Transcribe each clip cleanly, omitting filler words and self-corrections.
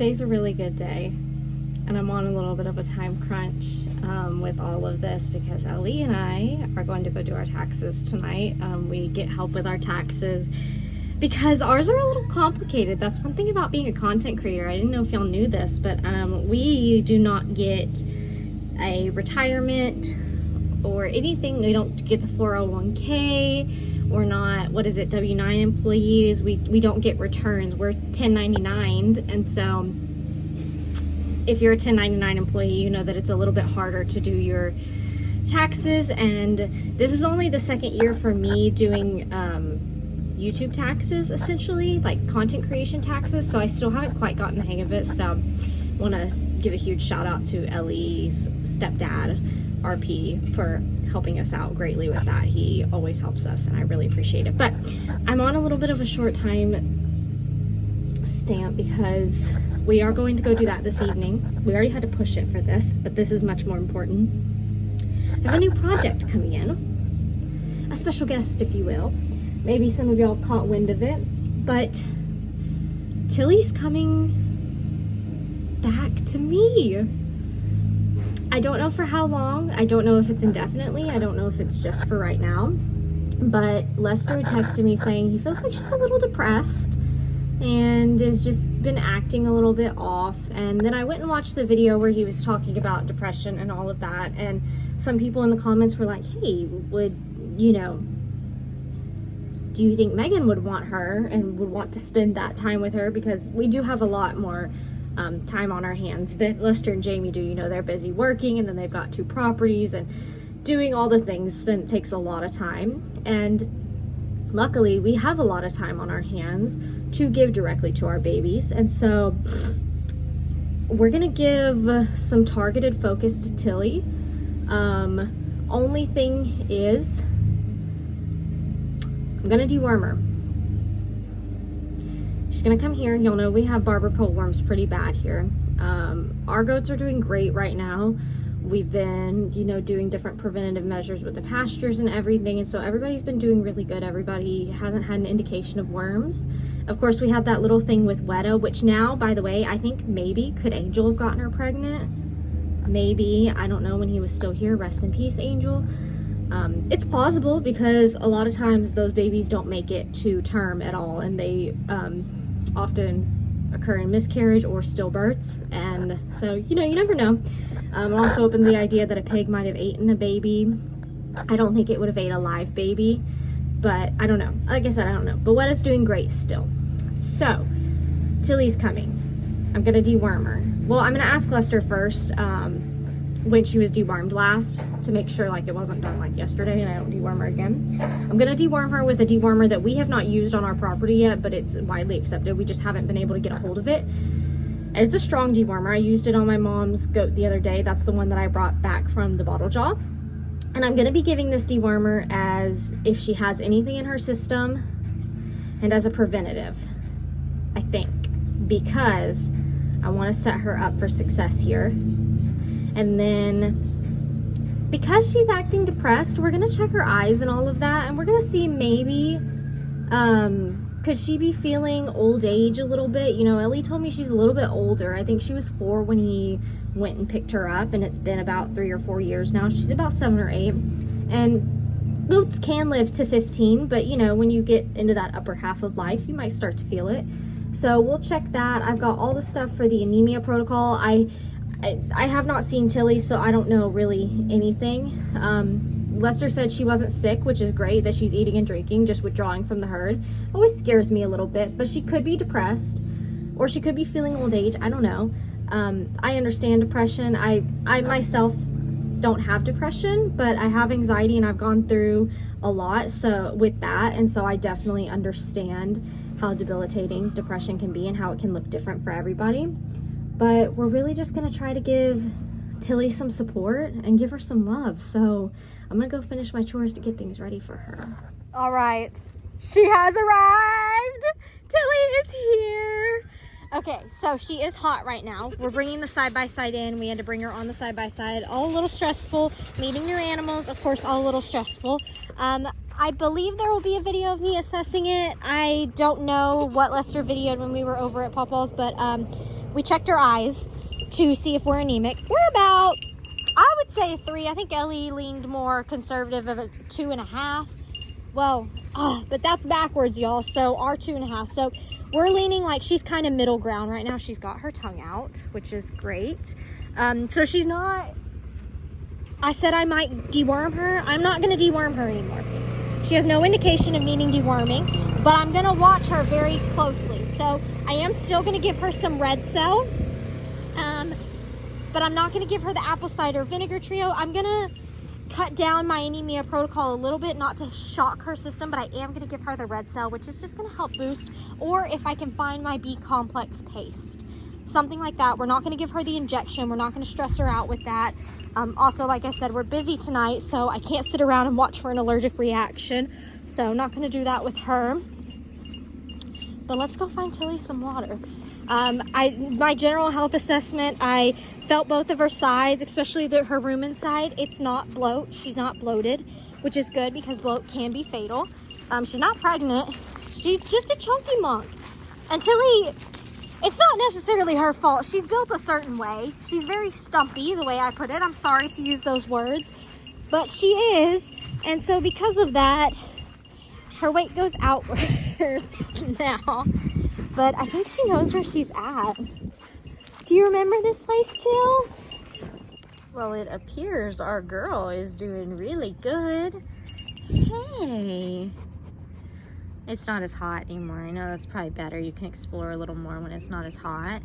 today's a really good day, and I'm on a little bit of a time crunch with all of this because Ellie and I are going to go do our taxes tonight. We get help with our taxes because ours are a little complicated. That's one thing about being a content creator. I didn't know if y'all knew this, but we do not get a retirement or anything. We don't get the 401k. We're not, what is it, W-9 employees. We don't get returns. We're 1099'd, and so if you're a 1099 employee, you know that it's a little bit harder to do your taxes. And this is only the second year for me doing YouTube taxes, essentially, like content creation taxes, so I still haven't quite gotten the hang of it. So I want to give a huge shout out to Ellie's stepdad, RP, for helping us out greatly with that. He always helps us, and I really appreciate it. But I'm on a little bit of a short time stamp because we are going to go do that this evening. We already had to push it for this, but this is much more important. I have a new project coming in, a special guest, if you will. Maybe some of y'all caught wind of it, but Tilly's coming back to me. I don't know for how long. I don't know if it's indefinitely. I don't know if it's just for right now. But Lester texted me saying he feels like she's a little depressed and has just been acting a little bit off. And then I went and watched the video where he was talking about depression and all of that. And some people in the comments were like, hey, would, you know, do you think Megan would want her and would want to spend that time with her? Because we do have a lot more time on our hands that Lester and Jamie do. You know, they're busy working, and then they've got 2 properties, and doing all the things takes a lot of time. And luckily we have a lot of time on our hands to give directly to our babies. And so we're gonna give some targeted focus to Tilly. Only thing is, I'm gonna deworm her. She's gonna come here. You'll know we have barber pole worms pretty bad here. Our goats are doing great right now. We've been, you know, doing different preventative measures with the pastures and everything, and so everybody's been doing really good. Everybody hasn't had an indication of worms. Of course, we had that little thing with Weta, which now, by the way, I think maybe could Angel have gotten her pregnant? Maybe. I don't know, when he was still here. Rest in peace, Angel. It's plausible because a lot of times those babies don't make it to term at all, and they often occur in miscarriage or stillbirths. And so, you know, you never know. I'm also open to the idea that a pig might have eaten a baby. I don't think it would have ate a live baby, but I don't know. Like I said, I don't know. But Weta's doing great still. So, Tilly's coming. I'm gonna deworm her. Well, I'm gonna ask Lester first when she was dewormed last to make sure like it wasn't done like yesterday and I don't deworm her again. I'm gonna deworm her with a dewormer that we have not used on our property yet, but it's widely accepted. We just haven't been able to get a hold of it. And it's a strong dewormer. I used it on my mom's goat the other day. That's the one that I brought back from the bottle jaw. And I'm gonna be giving this dewormer as if she has anything in her system and as a preventative, I think, because I wanna set her up for success here. And then because she's acting depressed, we're gonna check her eyes and all of that, and we're gonna see maybe could she be feeling old age a little bit. You know, Ellie told me she's a little bit older. I think she was 4 when he went and picked her up, and it's been about 3 or 4 years now. She's about 7 or 8, and goats can live to 15, but you know, when you get into that upper half of life, you might start to feel it. So we'll check that. I've got all the stuff for the anemia protocol. I have not seen Tilly, so I don't know really anything. Lester said she wasn't sick, which is great, that she's eating and drinking, just withdrawing from the herd. Always scares me a little bit, but she could be depressed, or she could be feeling old age. I don't know. I understand depression. I myself don't have depression, but I have anxiety, and I've gone through a lot so with that, and so I definitely understand how debilitating depression can be and how it can look different for everybody. But we're really just gonna try to give Tilly some support and give her some love. So I'm gonna go finish my chores to get things ready for her. All right, she has arrived. Tilly is here. Okay, so she is hot right now. We're bringing the side-by-side in. We had to bring her on the side-by-side. All a little stressful. Meeting new animals, of course, all a little stressful. I believe there will be a video of me assessing it. I don't know what Lester videoed when we were over at Pawpaw's, but we checked her eyes to see if we're anemic. We're about, I would say, a 3. I think Ellie leaned more conservative of a 2.5. Well, but that's backwards, y'all. So our 2.5. So we're leaning like she's kind of middle ground right now. She's got her tongue out, which is great. So she's not, I said I might deworm her. I'm not going to deworm her anymore. She has no indication of needing deworming, but I'm going to watch her very closely. So I am still going to give her some red cell, but I'm not going to give her the apple cider vinegar trio. I'm going to cut down my anemia protocol a little bit, not to shock her system, but I am going to give her the red cell, which is just going to help boost, or if I can find my B complex paste, something like that. We're not going to give her the injection. We're not going to stress her out with that. Also, like I said, we're busy tonight, so I can't sit around and watch for an allergic reaction, so I'm not going to do that with her. But let's go find Tilly some water. My general health assessment, I felt both of her sides, especially her rumen side. It's not bloat. She's not bloated, which is good because bloat can be fatal. She's not pregnant. She's just a chunky monk. And Tilly, it's not necessarily her fault. She's built a certain way. She's very stumpy, the way I put it. I'm sorry to use those words, but she is. And so because of that, her weight goes outwards now. But I think she knows where she's at. Do you remember this place, Till? Well, it appears our girl is doing really good. Hey. It's not as hot anymore. I know that's probably better. You can explore a little more when it's not as hot.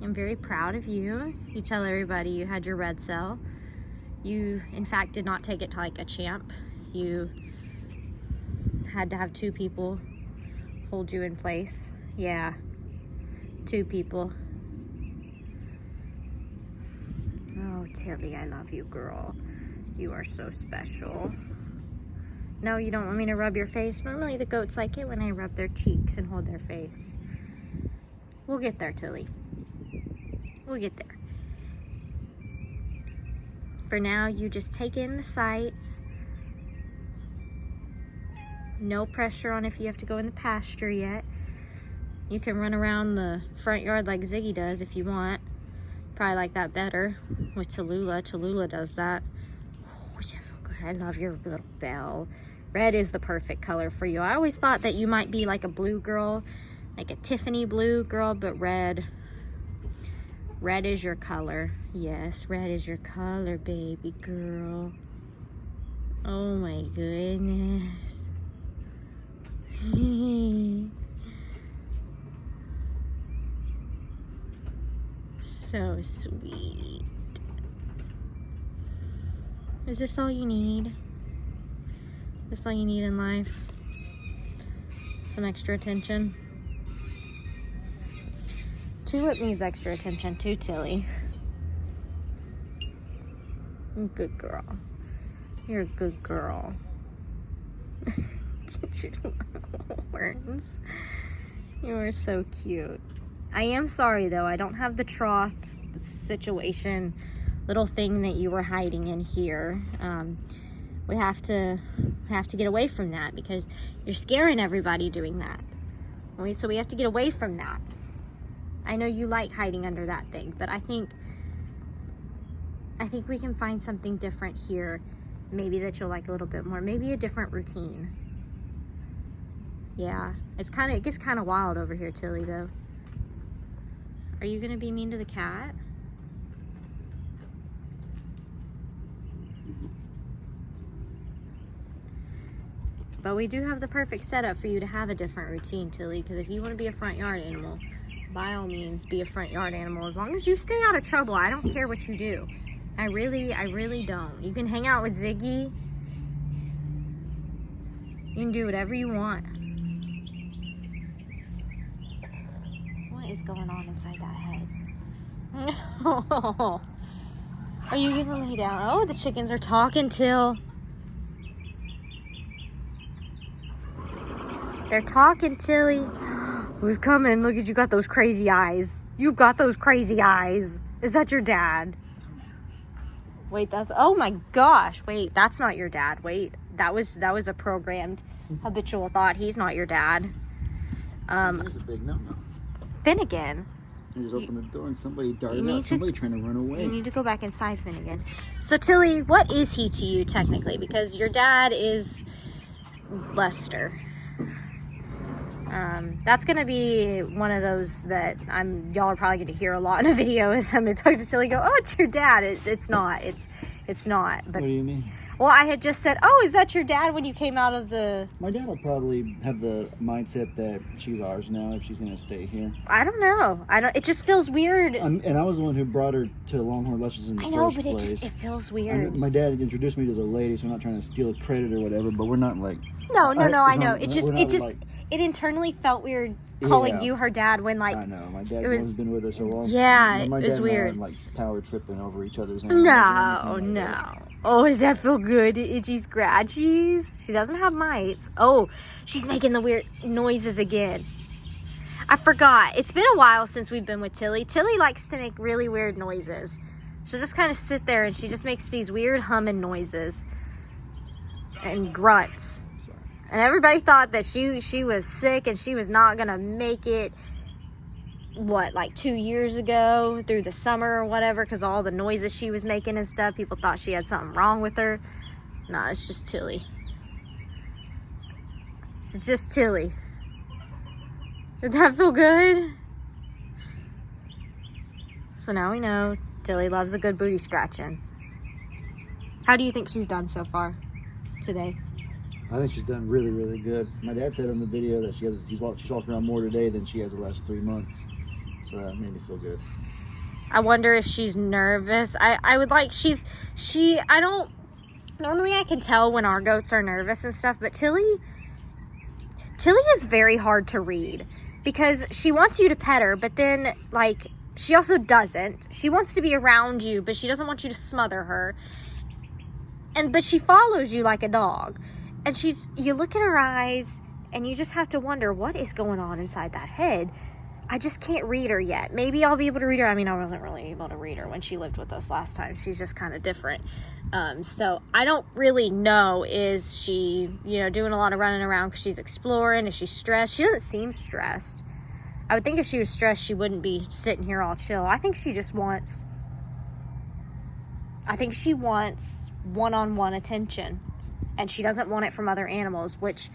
I'm very proud of you. You tell everybody you had your red cell. You, in fact, did not take it to like a champ. You had to have 2 people hold you in place. Yeah, 2 people. Oh, Tilly, I love you, girl. You are so special. No, you don't want me to rub your face? Normally the goats like it when I rub their cheeks and hold their face. We'll get there, Tilly. We'll get there. For now, you just take in the sights. No pressure on if you have to go in the pasture yet. You can run around the front yard like Ziggy does if you want. Probably like that better with Tallulah. Tallulah does that. Oh, is that feel good? I love your little bell. Red is the perfect color for you. I always thought that you might be like a blue girl, like a Tiffany blue girl, but red is your color. Yes, red is your color, baby girl. Oh my goodness. So sweet. Is this all you need? This all you need in life? Some extra attention? Tulip needs extra attention too, Tilly. Good girl. You're a good girl. Get your little horns. You are so cute. I am sorry though, I don't have the trough situation, little thing that you were hiding in here. We have to get away from that because you're scaring everybody doing that. So we have to get away from that. I know you like hiding under that thing, but I think we can find something different here, maybe that you'll like a little bit more, maybe a different routine. Yeah, it gets kind of wild over here, Tilly, though. Are you gonna be mean to the cat? But we do have the perfect setup for you to have a different routine, Tilly, because if you want to be a front yard animal, by all means, be a front yard animal. As long as you stay out of trouble, I don't care what you do. I really don't. You can hang out with Ziggy. You can do whatever you want. What is going on inside that head? No. Are you gonna lay down? Oh, the chickens are talking, Till. They're talking, Tilly. Who's coming? Look at you, got those crazy eyes. You've got those crazy eyes. Is that your dad? Wait, oh my gosh. Wait, that's not your dad. Wait, that was a programmed habitual thought. He's not your dad. There's a big no-no. Finnegan. I just opened the door and somebody darted need out. Somebody trying to run away. You need to go back inside, Finnegan. So, Tilly, what is he to you technically? Because your dad is Lester. That's gonna be one of those that y'all are probably gonna hear a lot in a video. Is I'm gonna talk to Tilly, go, oh, it's your dad. It's not. It's not. But What do you mean? well, I had just said, oh, is that your dad when you came out of the... My dad will probably have the mindset that she's ours now if she's gonna stay here. I don't know. It just feels weird. And I was the one who brought her to Longhorn Lessons in the first place. It feels weird. My dad introduced me to the lady, so I'm not trying to steal credit or whatever, but we're not like... No, I know. It internally felt weird calling you her dad when, like... I know. My dad's the one who's been with her so long. Yeah, it was weird. And, like, power tripping over each other's animals. No. Oh, does that feel good? Itchy scratchies? She doesn't have mites. Oh, she's making the weird noises again. I forgot. It's been a while since we've been with Tilly. Tilly likes to make really weird noises. She'll just kind of sit there and she just makes these weird humming noises. And grunts. And everybody thought that she was sick and she was not going to make it, like 2 years ago through the summer or whatever, because all the noises she was making and stuff. People thought she had something wrong with her. Nah, it's just Tilly. It's just Tilly. Did that feel good? So now we know Tilly loves a good booty scratching. How do you think she's done so far today? I think she's done really, really good. My dad said in the video that she's walked around more today than she has the last 3 months. So that made me feel good. I wonder if she's nervous. I would like, normally I can tell when our goats are nervous and stuff, but Tilly is very hard to read because she wants you to pet her, but then, like, she also doesn't. She wants to be around you, but she doesn't want you to smother her. But she follows you like a dog. And you look at her eyes and you just have to wonder what is going on inside that head. I just can't read her yet. Maybe I'll be able to read her. I mean, I wasn't really able to read her when she lived with us last time. She's just kind of different. So I don't really know. Is she, doing a lot of running around because she's exploring? Is she stressed? She doesn't seem stressed. I would think if she was stressed, she wouldn't be sitting here all chill. I think she wants one-on-one attention. And she doesn't want it from other animals, which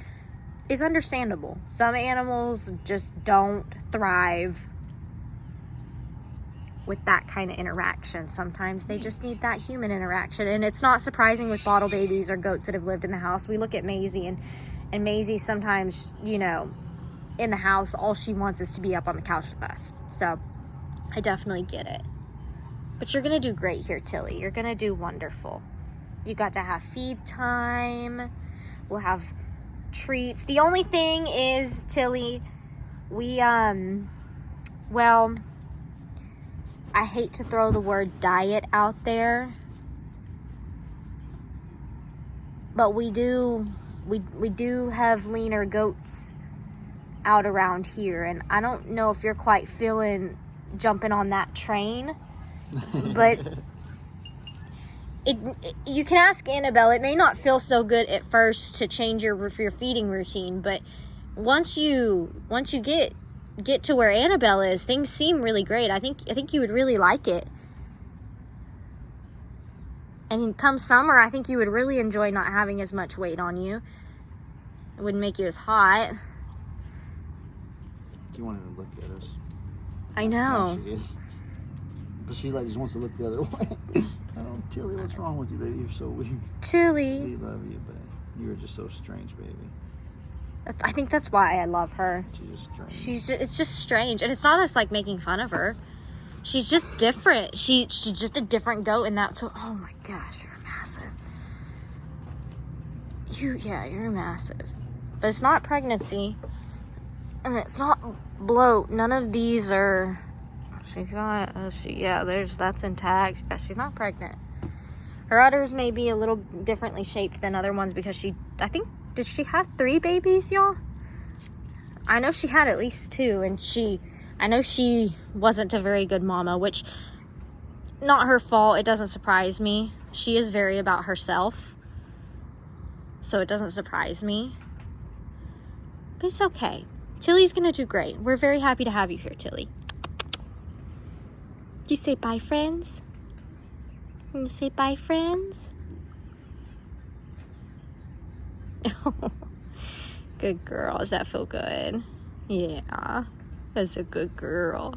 is understandable. Some animals just don't thrive with that kind of interaction. Sometimes they just need that human interaction. And it's not surprising with bottle babies or goats that have lived in the house. We look at Maisie, and Maisie sometimes, in the house, all she wants is to be up on the couch with us. So I definitely get it. But you're going to do great here, Tilly. You're going to do wonderful. You got to have feed time. We'll have treats. The only thing is, Tilly, I hate to throw the word diet out there, but we do have leaner goats out around here, and I don't know if you're quite feeling jumping on that train, but you can ask Annabelle. It may not feel so good at first to change your feeding routine, but once you get to where Annabelle is, things seem really great. I think you would really like it. And come summer, I think you would really enjoy not having as much weight on you. It wouldn't make you as hot. She wanted to look at us. I know. She is. But she just wants to look the other way. Tilly, what's wrong with you, baby? You're so weak. Tilly. We love you, but you're just so strange, baby. I think that's why I love her. She's just strange. It's just strange. And it's not us, like, making fun of her. She's just different. She's just a different goat in that. So, oh my gosh, you're massive. You're massive. But it's not pregnancy. And it's not bloat. None of these are... She's got... that's intact. Yeah, she's not pregnant. Her udders may be a little differently shaped than other ones because did she have 3 babies, y'all? I know she had at least 2, and I know she wasn't a very good mama, which, not her fault. It doesn't surprise me. She is very about herself, so it doesn't surprise me. But it's okay. Tilly's gonna do great. We're very happy to have you here, Tilly. you say bye, friends? You say bye, friends? Good girl. Does that feel good? Yeah, that's a good girl.